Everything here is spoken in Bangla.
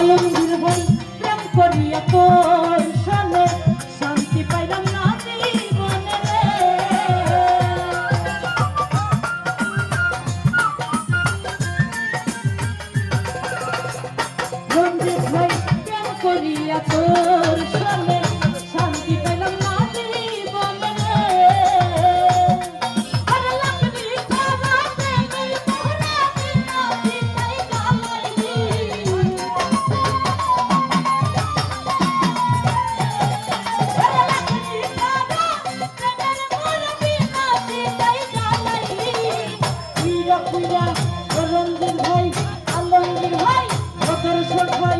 আলমগীর ভাই প্রেম করিয়া তোর সনে শান্তি পাইলাম না জীবনে রে। রঞ্জিত ভাই প্রেম করিয়া তোর সনে শান্তি পাইলাম না জীবনে রে। আরে লাগলি খারা প্রেমের মোহরা বিনা বিনাই গালাইলি। আরে লাগলি খারা প্রেমের মোহরা বিনা বিনাই গালাইলি। হীরা কুইরা রঞ্জিত ভাই আলমগীর ভাই বদর ভাই